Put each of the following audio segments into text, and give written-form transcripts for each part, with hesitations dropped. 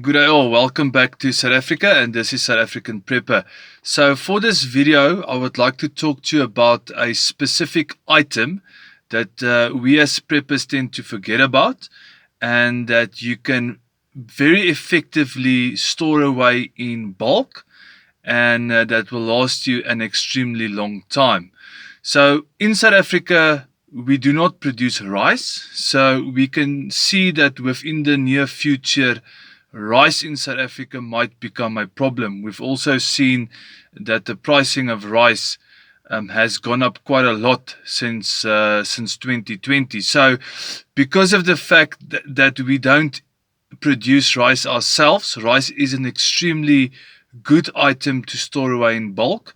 Good day all, welcome back to South Africa, and this is South African Prepper. So for this video, I would like to talk to you about a specific item that we as preppers tend to forget about, and that you can very effectively store away in bulk, and that will last you an extremely long time. So in South Africa, we do not produce rice, so we can see that within the near future, rice in South Africa might become a problem. We've also seen that the pricing of rice has gone up quite a lot since 2020. So, because of the fact that we don't produce rice ourselves, rice is an extremely good item to store away in bulk.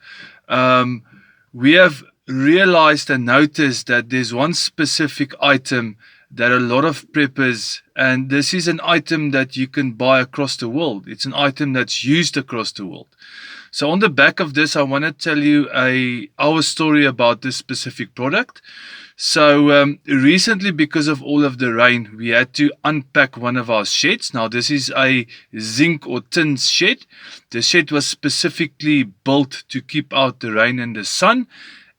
We have realized and noticed that there's one specific item that a lot of preppers, and this is an item that you can buy across the world. It's an item that's used across the world. So on the back of this, I want to tell you our story about this specific product. So recently, because of all of the rain, we had to unpack one of our sheds. Now this is a zinc or tin shed. The shed was specifically built to keep out the rain and the sun,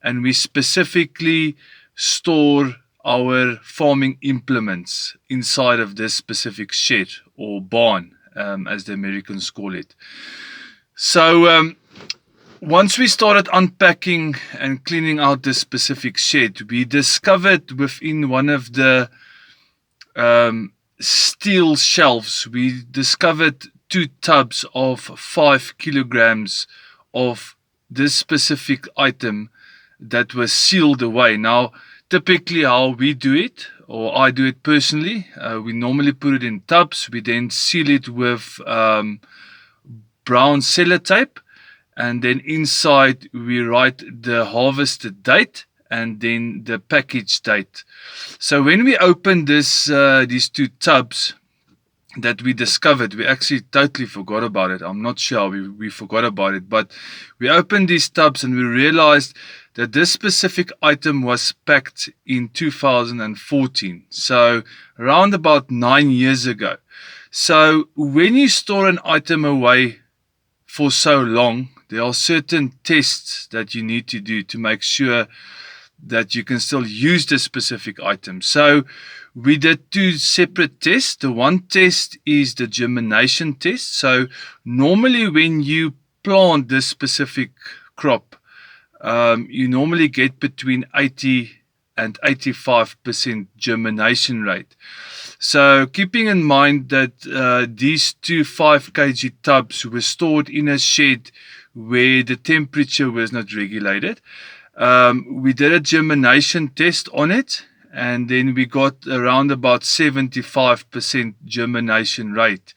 and we specifically store our farming implements inside of this specific shed or barn, as the Americans call it. So once we started unpacking and cleaning out this specific shed, we discovered within one of the steel shelves, we discovered 2 tubs of 5 kilograms of this specific item that was sealed away. Now, typically how we do it, or I do it personally, we normally put it in tubs. We then seal it with brown sellotape, and then inside we write the harvested date and then the package date. So when we opened these 2 tubs that we discovered, we actually totally forgot about it. I'm not sure we forgot about it, but we opened these tubs and we realized that this specific item was packed in 2014, so around about 9 years ago. So when you store an item away for so long, there are certain tests that you need to do to make sure that you can still use this specific item. So we did 2 separate tests. The one test is the germination test. So normally when you plant this specific crop, you normally get between 80 and 85% germination rate. So keeping in mind that these 2 5 kg tubs were stored in a shed where the temperature was not regulated, we did a germination test on it, and then we got around about 75% germination rate.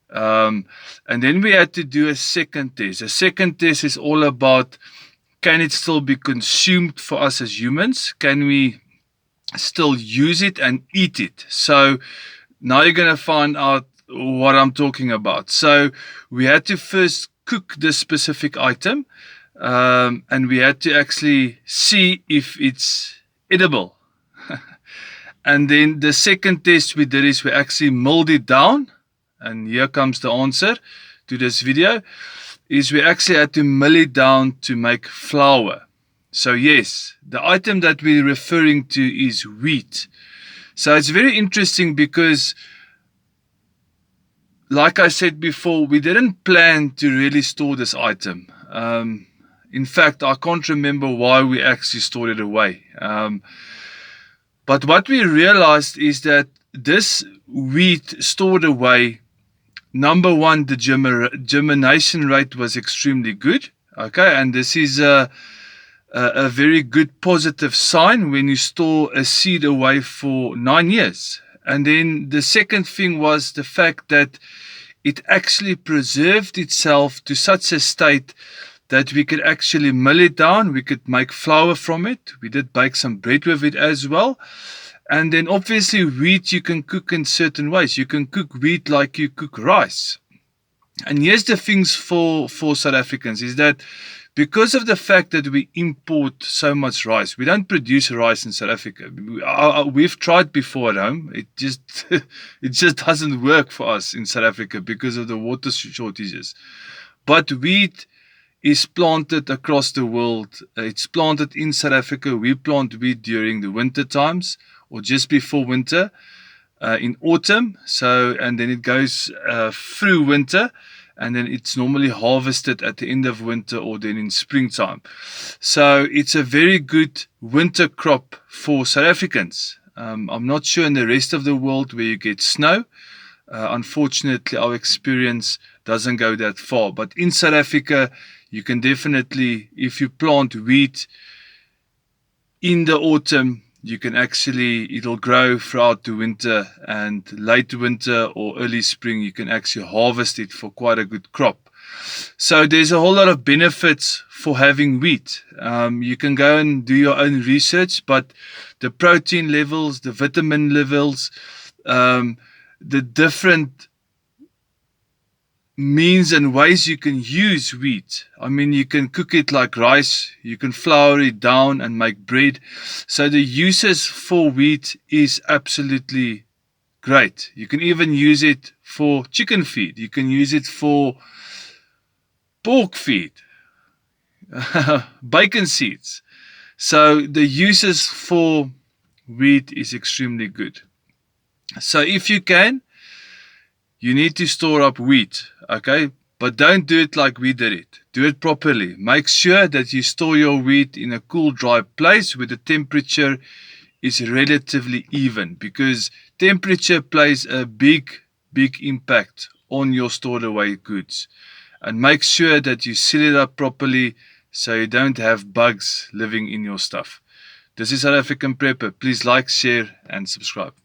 And then we had to do a second test. A second test is all about, can it still be consumed for us as humans? Can we still use it and eat it? So now you're going to find out what I'm talking about. So we had to first cook this specific item, and we had to actually see if it's edible. And then the second test we did is we actually milled it down, and here comes the answer to this video, is we actually had to mill it down to make flour. So yes, the item that we're referring to is wheat. So it's very interesting because, like I said before, we didn't plan to really store this item. In fact, I can't remember why we actually stored it away. But what we realized is that this wheat stored away, number one, the germination rate was extremely good. Okay, and this is a very good positive sign when you store a seed away for 9 years. And then the second thing was the fact that it actually preserved itself to such a state that we could actually mill it down. We could make flour from it. We did bake some bread with it as well. And then obviously wheat you can cook in certain ways. You can cook wheat like you cook rice. And here's the things for South Africans is that because of the fact that we import so much rice. We don't produce rice in South Africa. We've tried before at home. It just it just doesn't work for us in South Africa because of the water shortages. But wheat is planted across the world. It's planted in South Africa. We plant wheat during the winter times or just before winter, in autumn. And then it goes through winter, and then it's normally harvested at the end of winter or then in springtime. So it's a very good winter crop for South Africans. I'm not sure in the rest of the world where you get snow. Unfortunately, our experience doesn't go that far. But in South Africa, you can definitely, if you plant wheat in the autumn, you can it'll grow throughout the winter, and late winter or early spring, you can actually harvest it for quite a good crop. So there's a whole lot of benefits for having wheat. You can go and do your own research, but the protein levels, the vitamin levels, the different means and ways you can use wheat. I mean, you can cook it like rice, you can flour it down and make bread. So the uses for wheat is absolutely great. You can even use it for chicken feed. You can use it for pork feed, bacon seeds. So the uses for wheat is extremely good. So if you can, you need to store up wheat, okay? But don't do it like we did it. Do it properly. Make sure that you store your wheat in a cool, dry place where the temperature is relatively even, because temperature plays a big impact on your stored away goods. And make sure that you seal it up properly so you don't have bugs living in your stuff. This is South African Prepper. Please like, share, and subscribe.